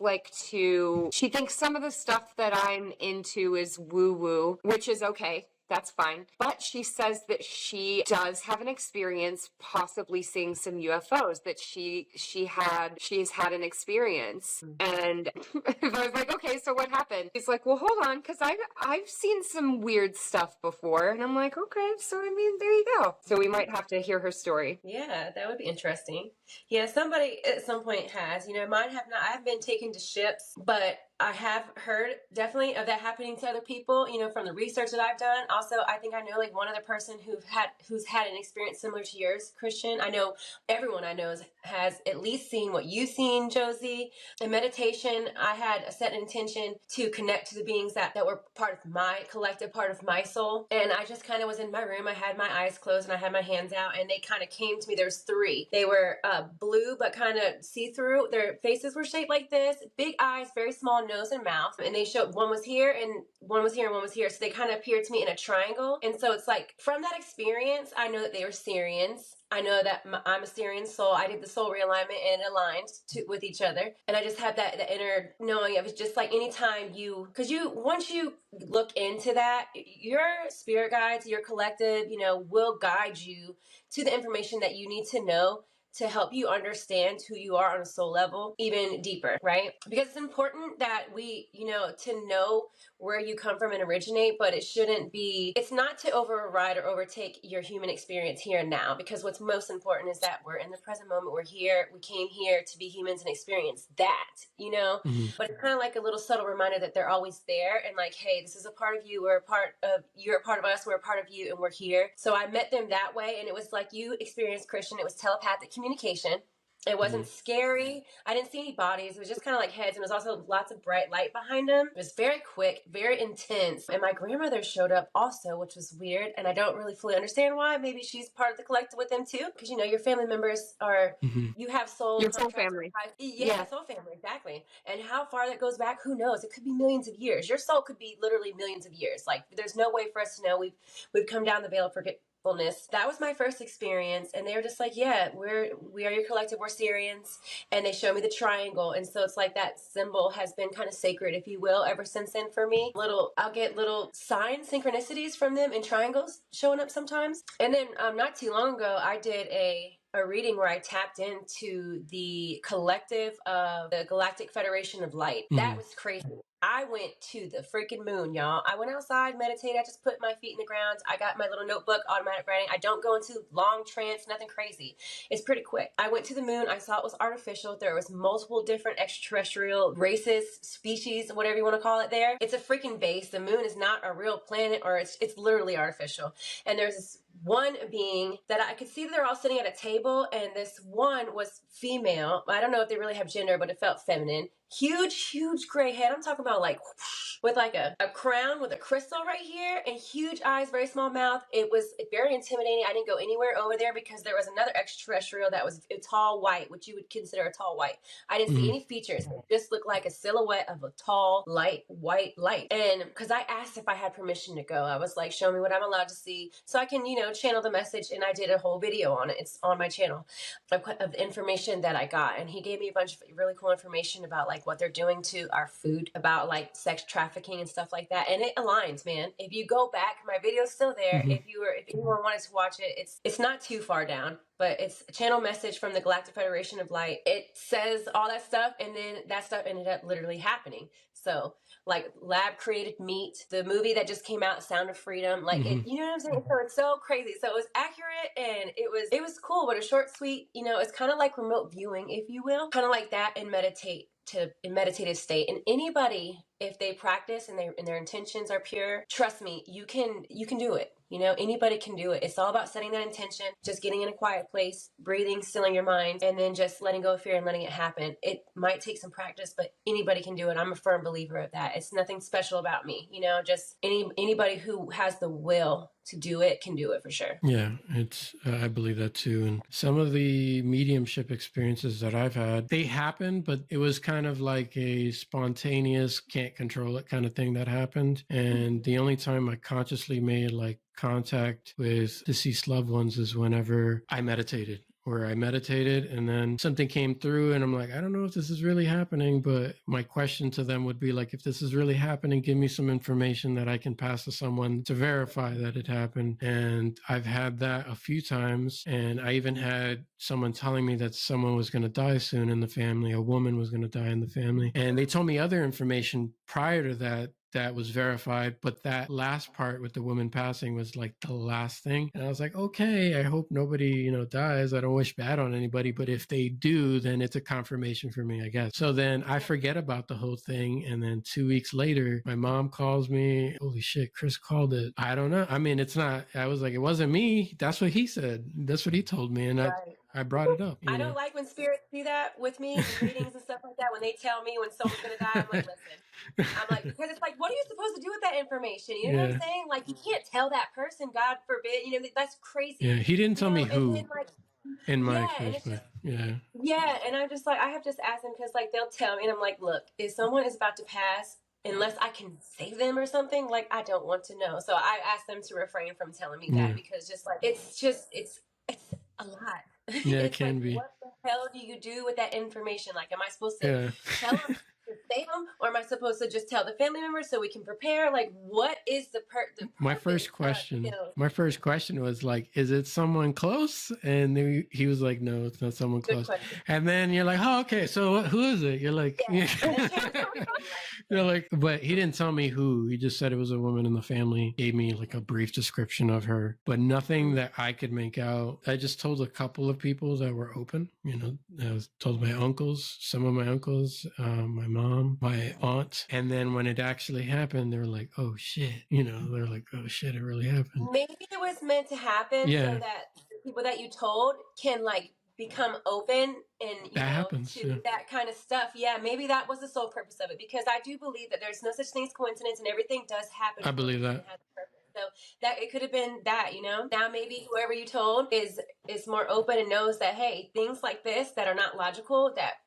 she thinks some of the stuff that I'm into is woo-woo, which is okay. That's fine. But she says that she does have an experience possibly seeing some UFOs, that she's had an experience. And I was like, okay, so what happened? He's like, well, hold on, because I've seen some weird stuff before. And I'm like, okay, so there you go. So we might have to hear her story. Yeah, that would be interesting. Yeah, somebody at some point has, mine have not. I've been taken to ships, but I have heard definitely of that happening to other people, from the research that I've done. Also, I think I know one other person who's had an experience similar to yours, Christian. I know everyone I know has at least seen what you've seen, Josie. In meditation, I had a set intention to connect to the beings that were part of my collective, part of my soul. And I just kind of was in my room. I had my eyes closed and I had my hands out, and they kind of came to me. There's three. They were blue, but kind of see-through. Their faces were shaped like this, big eyes, very small nose and mouth, and they showed one was here and one was here and one was here, so they kind of appeared to me in a triangle. And so it's like, from that experience, I know that they were Syrians. I know that I'm a Syrian soul. I did the soul realignment and it aligned with each other, and I just had that inner knowing. It was just like, anytime once you look into that, your spirit guides, your collective, will guide you to the information that you need to know to help you understand who you are on a soul level even deeper, right? Because it's important that we, to know where you come from and originate, but it's not to override or overtake your human experience here and now, because what's most important is that we're in the present moment. We're here. We came here to be humans and experience that, But it's kind of like a little subtle reminder that they're always there, and like, hey, this is a part of you. You're a part of us. We're a part of you, and we're here. So I met them that way, and it was like you experienced, Christian. It was telepathic communication. It wasn't scary. I didn't see any bodies. It was just kind of like heads, and there was also lots of bright light behind them. It was very quick, very intense. And my grandmother showed up also, which was weird, and I don't really fully understand why. Maybe she's part of the collective with them too, because your family members are, you have soul Your soul contracts. family. Yeah, soul family, exactly. And how far that goes back, who knows? It could be millions of years. Your soul could be literally millions of years. Like, there's no way for us to know. We've come down the veil of forgetfulness. That was my first experience, and they were just like, yeah, we are your collective, we're Syrians. And they showed me the triangle, and so it's like that symbol has been kind of sacred, if you will, ever since then for me. I'll get little signs, synchronicities from them in triangles showing up sometimes. And then not too long ago, I did a reading where I tapped into the collective of the Galactic Federation of Light. That was crazy. I went to the freaking moon, y'all. I went outside, meditated. I just put my feet in the ground. I got my little notebook, automatic writing. I don't go into long trance, nothing crazy. It's pretty quick. I went to the moon. I saw it was artificial. There was multiple different extraterrestrial races, species, whatever you want to call it there. It's a freaking base. The moon is not a real planet, or it's literally artificial. And there's this one being that I could see that they're all sitting at a table, and this one was female. I don't know if they really have gender, but it felt feminine. Huge gray head. I'm talking about like whoosh, with like a crown with a crystal right here, and huge eyes, very small mouth. It was very intimidating. I didn't go anywhere over there because there was another extraterrestrial that was a tall white, which you would consider a tall white. I didn't see any features. It just looked like a silhouette of a tall, light, white light. And because I asked if I had permission to go, I was like, show me what I'm allowed to see so I can, channel the message. And I did a whole video on it. It's on my channel of information that I got. And he gave me a bunch of really cool information about like what they're doing to our food, about like sex trafficking and stuff like that. And it aligns, man. If you go back, my video's still there. If anyone wanted to watch it, it's not too far down, but it's a channel message from the Galactic Federation of Light. It says all that stuff, and then that stuff ended up literally happening. So like lab created meat, the movie that just came out, Sound of Freedom, like you know what I'm saying? So it's so crazy. So it was accurate, and it was cool, but a short, sweet, it's kind of like remote viewing, if you will, kind of like that, and in meditative state. And anybody, if they practice and their intentions are pure, trust me, you can do it. Anybody can do it. It's all about setting that intention, just getting in a quiet place, breathing, stilling your mind, and then just letting go of fear and letting it happen. It might take some practice, but anybody can do it. I'm a firm believer of that. It's nothing special about me. Just anybody who has the will to do it can do it for sure. Yeah, it's I believe that too. And some of the mediumship experiences that I've had, they happened, but it was kind of like a spontaneous, can't control it kind of thing that happened. And the only time I consciously made like contact with deceased loved ones is whenever I meditated. Where I meditated and then something came through and I'm like, I don't know if this is really happening, but my question to them would be like, if this is really happening, give me some information that I can pass to someone to verify that it happened. And I've had that a few times. And I even had someone telling me that someone was going to die soon in the family, a woman was going to die in the family. And they told me other information prior to that was verified, but that last part with the woman passing was like the last thing. And I was like, okay, I hope nobody, dies. I don't wish bad on anybody, but if they do, then it's a confirmation for me, I guess. So then I forget about the whole thing. And then 2 weeks later, my mom calls me, holy shit, Chris called it. I don't know. I mean, it's not, I was like, it wasn't me. That's what he said. That's what he told me. And I brought it up. I don't like when spirits do that with me in readings and stuff like that. When they tell me when someone's going to die, I'm like, listen. I'm like, because it's like, what are you supposed to do with that information? You know what I'm saying? Like, you can't tell that person, God forbid. That's crazy. Yeah, he didn't tell me who. Then, like, in my case, yeah. And I'm just like, I have just asked them because like they'll tell me, and I'm like, look, if someone is about to pass, unless I can save them or something, like I don't want to know. So I asked them to refrain from telling me that, because just like it's a lot. Yeah, it can be. What the hell do you do with that information? Like, am I supposed to tell them to save them, or am I supposed to just tell the family members so we can prepare? Like, what is the my first question? My first question was like, is it someone close? And he was like, no, it's not someone close. And then you're like, oh, okay, so who is it? You're like, you're like, but he didn't tell me who. He just said it was a woman in the family. Gave me like a brief description of her, but nothing that I could make out. I just told a couple of people that were open. I was told my uncles, some of my uncles, my mom, my aunt, and then when it actually happened, they were like, "Oh shit!" They're like, "Oh shit, it really happened." Maybe it was meant to happen, so that the people that you told can like become open and That happens, to yeah. that kind of stuff. Yeah, maybe that was the sole purpose of it, because I do believe that there's no such thing as coincidence, and everything does happen. I believe that. It has a purpose. So that it could have been that, now maybe whoever you told is more open and knows that, hey, things like this that are not logical, that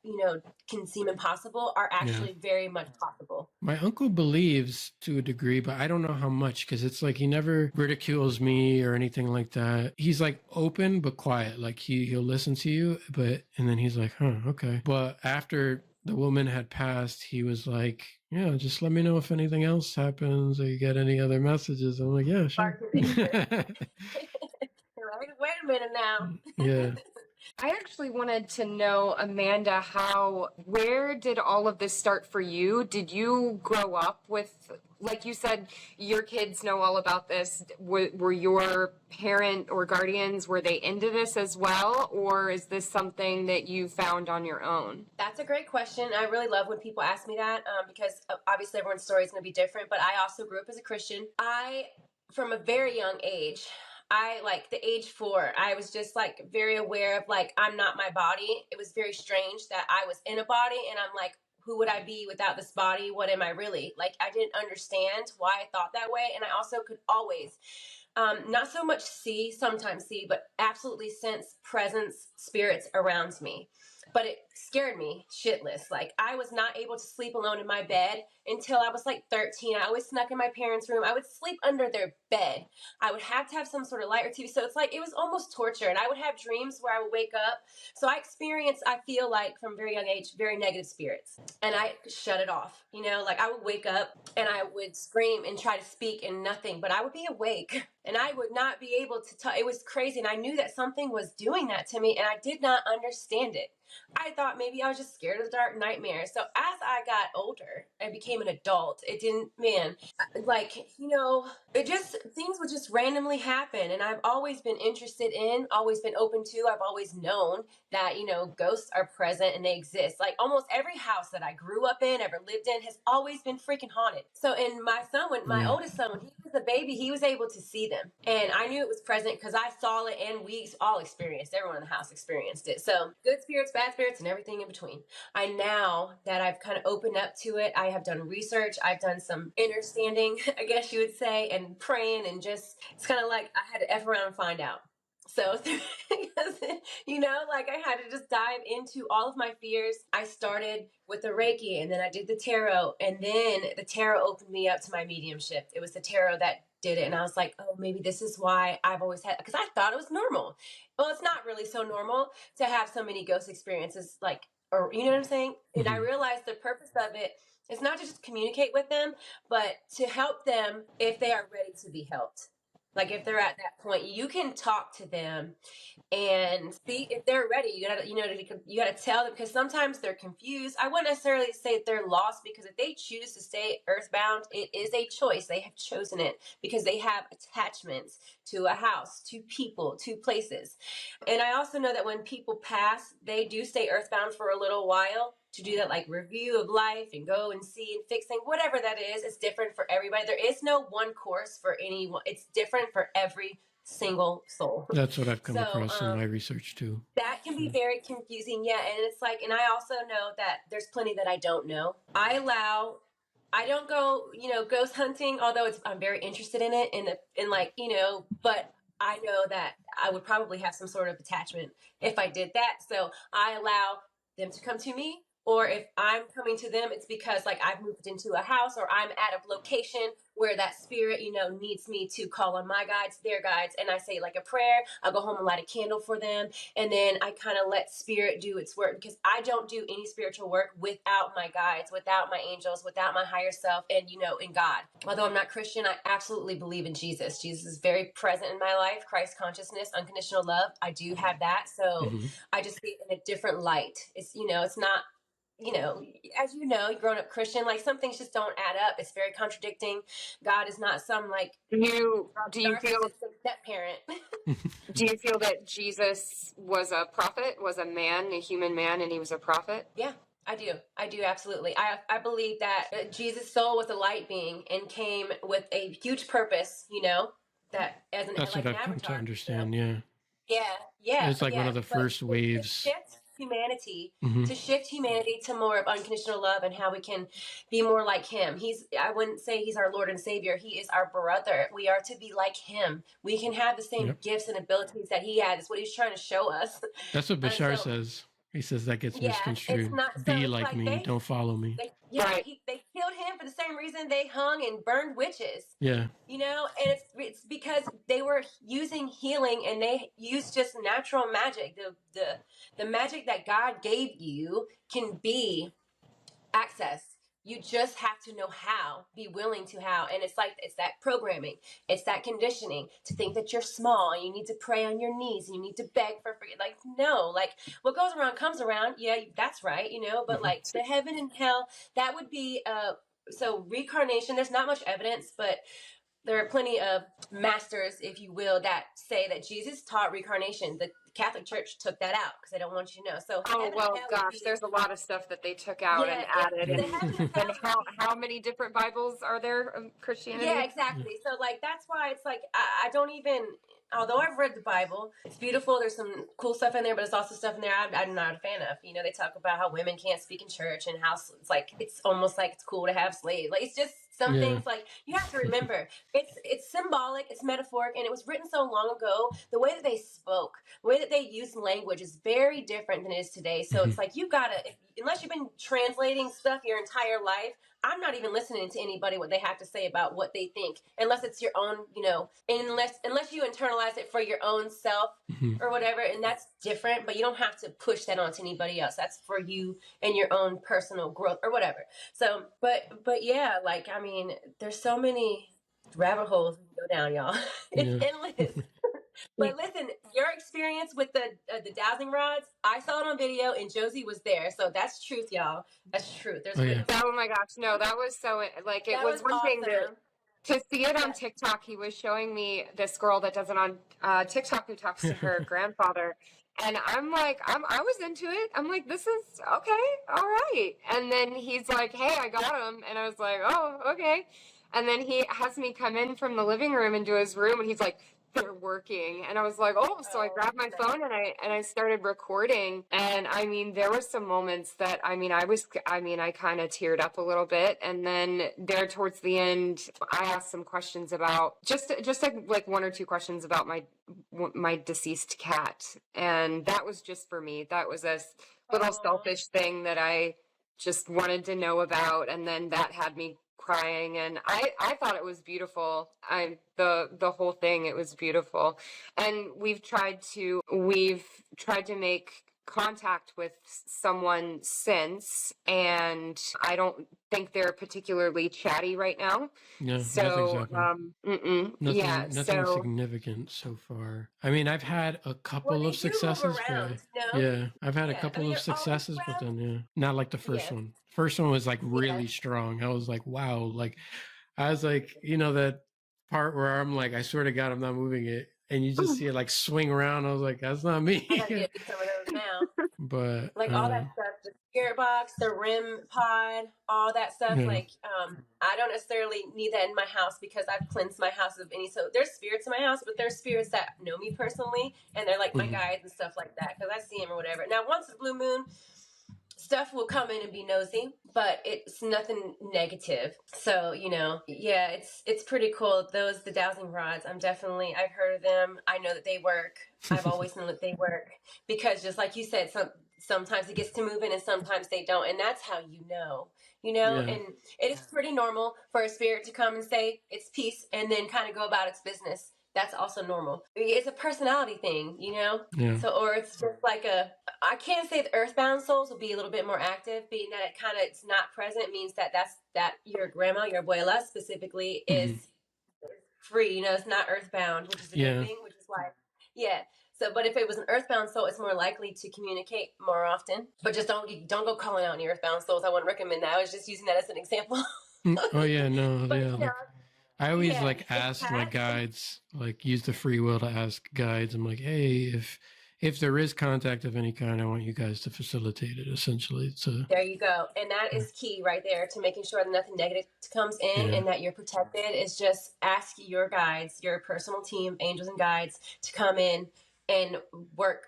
can seem impossible, are actually very much possible. My uncle believes to a degree, but I don't know how much, because it's like he never ridicules me or anything like that. He's like open but quiet. Like he'll listen to you, and then he's like, huh, okay. But after the woman had passed, he was like, yeah, just let me know if anything else happens or you get any other messages. I'm like, yeah, sure. Wait a minute now. Yeah. I actually wanted to know, Amanda, where did all of this start for you? Did you grow up with, like you said, your kids know all about this? Were your parent or guardians, were they into this as well? Or is this something that you found on your own? That's a great question. I really love when people ask me that, because obviously everyone's story is going to be different, but I also grew up as a Christian. From a very young age, like the age 4, I was just like very aware of like, I'm not my body. It was very strange that I was in a body and I'm like, who would I be without this body? What am I really? Like, I didn't understand why I thought that way. And I also could always, not so much sometimes see, but absolutely sense presence, spirits around me. But it scared me shitless. Like, I was not able to sleep alone in my bed until I was like 13. I always snuck in my parents' room. I would sleep under their bed. I would have to have some sort of light or TV. So it's like, it was almost torture. And I would have dreams where I would wake up. So I feel like from a very young age, very negative spirits. And I shut it off. Like I would wake up and I would scream and try to speak and nothing, but I would be awake and I would not be able to tell. It was crazy. And I knew that something was doing that to me and I did not understand it. I thought maybe I was just scared of the dark, nightmares. So as I got older and became an adult, things would just randomly happen. And I've always been interested in, always been open to, I've always known that, ghosts are present and they exist. Like almost every house that I grew up in, ever lived in, has always been freaking haunted. So in my oldest son, when he was a baby, he was able to see them. And I knew it was present because I saw it and we all experienced, everyone in the house experienced it. So good spirits, bad spirits, and everything in between. Now that I've kind of opened up to it, I have done research, I've done some understanding, I guess you would say, and praying, and just, it's kind of like I had to F around and find out. So, like I had to just dive into all of my fears. I started with the Reiki and then I did the tarot, and then the tarot opened me up to my mediumship. It was the tarot that did it. And I was like, oh, maybe this is why I've always had, because I thought it was normal. Well, it's not really so normal to have so many ghost experiences, or you know what I'm saying? Mm-hmm. And I realized the purpose of it is not just to communicate with them, but to help them if they are ready to be helped. Like if they're at that point, you can talk to them and see if they're ready. You gotta tell them, because sometimes they're confused. I wouldn't necessarily say they're lost, because if they choose to stay earthbound, it is a choice. They have chosen it because they have attachments to a house, to people, to places. And I also know that when people pass, they do stay earthbound for a little while to do that, like review of life and go and see and fixing, whatever that is. It's different for everybody. There is no one course for anyone. It's different for every single soul. That's what I've come across in my research too. That can be very confusing. Yeah. And it's like, and I also know that there's plenty that I don't know. I don't go, ghost hunting, although I'm very interested in it but I know that I would probably have some sort of attachment if I did that. So I allow them to come to me. Or if I'm coming to them, it's because like I've moved into a house or I'm at a location where that spirit, needs me to call on my guides, their guides. And I say like a prayer. I'll go home and light a candle for them. And then I kind of let spirit do its work, because I don't do any spiritual work without my guides, without my angels, without my higher self, and, in God. Although I'm not Christian, I absolutely believe in Jesus. Jesus is very present in my life. Christ consciousness, unconditional love. I do have that. So I just see it in a different light. It's, it's not, as you've grown up Christian, like some things just don't add up. It's very contradicting. God is not some like do you feel step parent. Do you feel that Jesus was a prophet, was a man, a human man, and he was a prophet? Yeah. I do, absolutely. I believe that Jesus' soul was a light being and came with a huge purpose, that as an that's like what an I've come avatar, to understand. Yeah. Yeah, It's like one of the but first waves. to shift humanity to more of unconditional love and how we can be more like him. I wouldn't say he's our Lord and Savior. He is our brother. We are to be like him. We can have the same Yep. gifts and abilities that he had. Is what he's trying to show us. That's what And Bashar so, says. He says that gets it's misconstrued. not so. Be It's like like me, don't follow me. Right. they killed him for the same reason they hung and burned witches. Yeah. You know, and it's because they were using healing and they used just natural magic. The magic that God gave you can be accessed. You just have to know how, be willing to how. And it's that programming. It's that conditioning to think that you're small and you need to pray on your knees and you need to beg for forgiveness. Like, no, like what goes around comes around. Yeah, that's right, you know, but like the heaven and hell, that would be, so reincarnation, there's not much evidence, but there are plenty of masters, if you will, that say that Jesus taught reincarnation. The Catholic Church took that out because they don't want you to know. So, Oh well, gosh, there's a lot of stuff that they took out and added, and how many different Bibles are there of Christianity? Yeah, exactly. So like that's why it's like I don't even. Although I've read the Bible, it's beautiful. There's some cool stuff in there, but there's also stuff in there I'm not a fan of. You know, they talk about how women can't speak in church and how it's like it's almost like it's cool to have slaves. Like it's just some things like you have to remember. It's symbolic, it's metaphoric, and it was written so long ago. The way that they spoke, the way that they used language is very different than it is today. So it's like you gotta, unless you've been translating stuff your entire life, I'm not even listening to anybody what they have to say about what they think, unless it's your own, you know, unless you internalize it for your own self or whatever, and that's different. But you don't have to push that onto anybody else. That's for you and your own personal growth or whatever. So, but yeah, like I mean, there's so many rabbit holes you can go down, y'all. It's endless. But listen, your experience with the dowsing rods, I saw it on video, and Josie was there, so that's truth, y'all. That's truth. There's oh my gosh, no, that was so like it was one awesome. thing to see it on TikTok. He was showing me this girl that does it on TikTok who talks to her grandfather. And I'm like, I was into it. I'm like, this is okay, all right. And then he's like, hey, I got him. And I was like, oh, okay. And then he has me come in from the living room into his room, and he's like, they're working. And I was like, oh, so I grabbed my phone and I started recording. And I mean, there were some moments that, I kind of teared up a little bit. And then there towards the end, I asked some questions about just like one or two questions about my deceased cat. And that was just for me. That was a little selfish thing that I just wanted to know about. And then that had me crying, and I thought it was beautiful. The whole thing, it was beautiful. And we've tried to make contact with someone since, and I don't think they're particularly chatty right now. Yeah, so nothing significant so far. I mean, I've had a couple of successes, but I've had a couple of successes, but then not like the first one. First one was like really strong. I was like, wow, like I was like, you know, that part where I'm like, I swear to God, I'm not moving it, and you just see it like swing around. I was like, that's not me. I gotta get some of those now. But like all that stuff, the spirit box, the REM pod, all that stuff. Like, I don't necessarily need that in my house because I've cleansed my house of any. So there's spirits in my house, but there's spirits that know me personally, and they're like my guides and stuff like that because I see them or whatever. Now, once it's blue moon, stuff will come in and be nosy, but it's nothing negative. So, you know, it's pretty cool. The dowsing rods, I've heard of them. I know that they work. I've always known that they work because just like you said, sometimes it gets to moving and sometimes they don't. And that's how you know, and it is pretty normal for a spirit to come and say it's peace and then kind of go about its business. That's also normal. It's a personality thing, So, or it's just like I can't say the earthbound souls will be a little bit more active, being that it's not present means that your grandma, your abuela specifically is free, it's not earthbound, which is a good thing, which is why, So, but if it was an earthbound soul, it's more likely to communicate more often. But just don't go calling out any earthbound souls. I wouldn't recommend that. I was just using that as an example. I always ask my guides, use the free will to ask guides. I'm like, hey, if there is contact of any kind, I want you guys to facilitate it, essentially. So there you go. And that is key right there to making sure that nothing negative comes in and that you're protected is just ask your guides, your personal team, angels and guides to come in and work,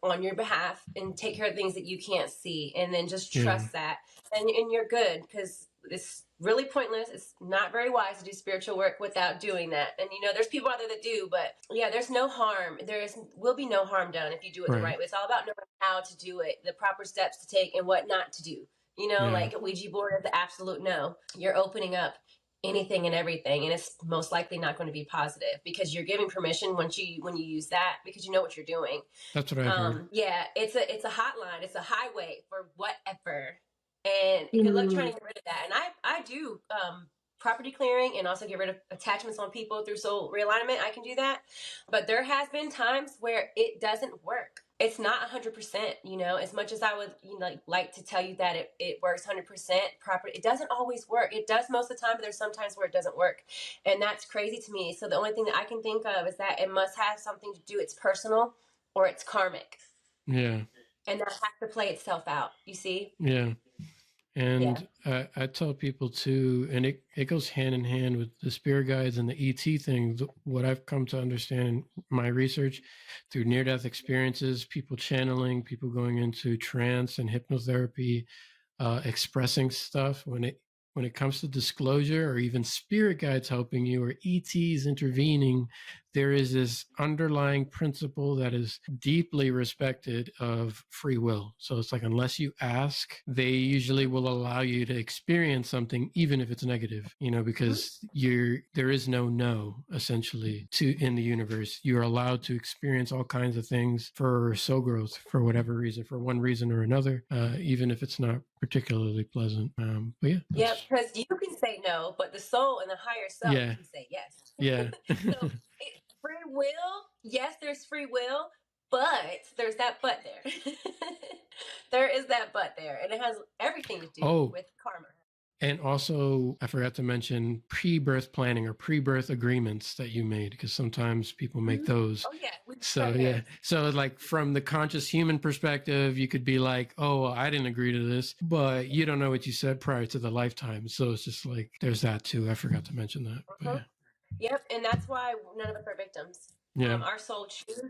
on your behalf and take care of things that you can't see, and then just trust that, and you're good, because it's really pointless. It's not very wise to do spiritual work without doing that. And there's people out there that do, but yeah, there's no harm. Will be no harm done if you do it the right way. It's all about knowing how to do it, the proper steps to take, and what not to do. Like a Ouija board is the absolute no. You're opening up anything and everything, and it's most likely not going to be positive, because you're giving permission when you use that, because you know what you're doing. That's what I heard. Yeah, it's a hotline. It's a highway for whatever. And good luck trying to get rid of that. And I do property clearing, and also get rid of attachments on people through soul realignment. I can do that. But there has been times where it doesn't work. It's not 100%, as much as I would, like to tell you that it works 100% properly. It doesn't always work. It does most of the time, but there's sometimes where it doesn't work. And that's crazy to me. So the only thing that I can think of is that it must have something to do, it's personal or it's karmic. Yeah. And that has to play itself out, you see? Yeah. And I tell people too, and it goes hand in hand with the spirit guides and the ET thing. What I've come to understand in my research through near-death experiences, people channeling, people going into trance and hypnotherapy, expressing stuff. When it comes to disclosure, or even spirit guides helping you, or ETs intervening, there is this underlying principle that is deeply respected of free will. So it's like, unless you ask, they usually will allow you to experience something, even if it's negative, because there is no, essentially, in the universe. You're allowed to experience all kinds of things for soul growth, for whatever reason, for one reason or another, even if it's not particularly pleasant. But yeah, because you can say no, but the soul and the higher self can say yes. Yeah. So free will, yes, there's free will, but there's that but there. There is that but there, and it has everything to do with karma. And also, I forgot to mention pre-birth planning or pre-birth agreements that you made, because sometimes people make those. Oh, yeah. So like, from the conscious human perspective, you could be like, oh, I didn't agree to this, but you don't know what you said prior to the lifetime. So it's just like, there's that too. I forgot to mention that. But Yep. And that's why none of us are victims. Yeah. Our soul chose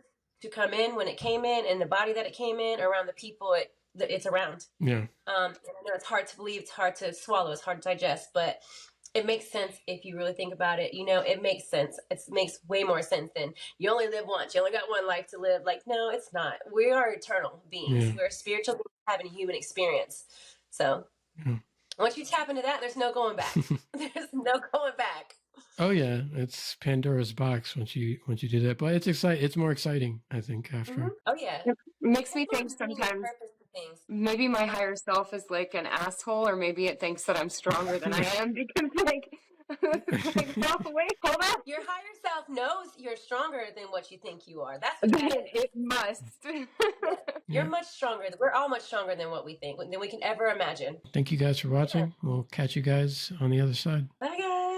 to come in when it came in, and the body that it came in, around the people it's around. Yeah. I know it's hard to believe, it's hard to swallow, it's hard to digest, but it makes sense if you really think about it. It makes sense. It makes way more sense than you only live once. You only got one life to live. Like, no, it's not. We are eternal beings. Yeah. We're spiritual beings having a human experience. So once you tap into that, there's no going back. There's no going back. Oh yeah, it's Pandora's box once you do that. But it's more exciting, I think, after. Oh yeah. It makes me think sometimes maybe my higher self is like an asshole, or maybe it thinks that I'm stronger than I am, because like wait, hold on. Your higher self knows you're stronger than what you think you are. That's it must. You're much stronger. We're all much stronger than what we think, than we can ever imagine. Thank you guys for watching. We'll catch you guys on the other side. Bye guys.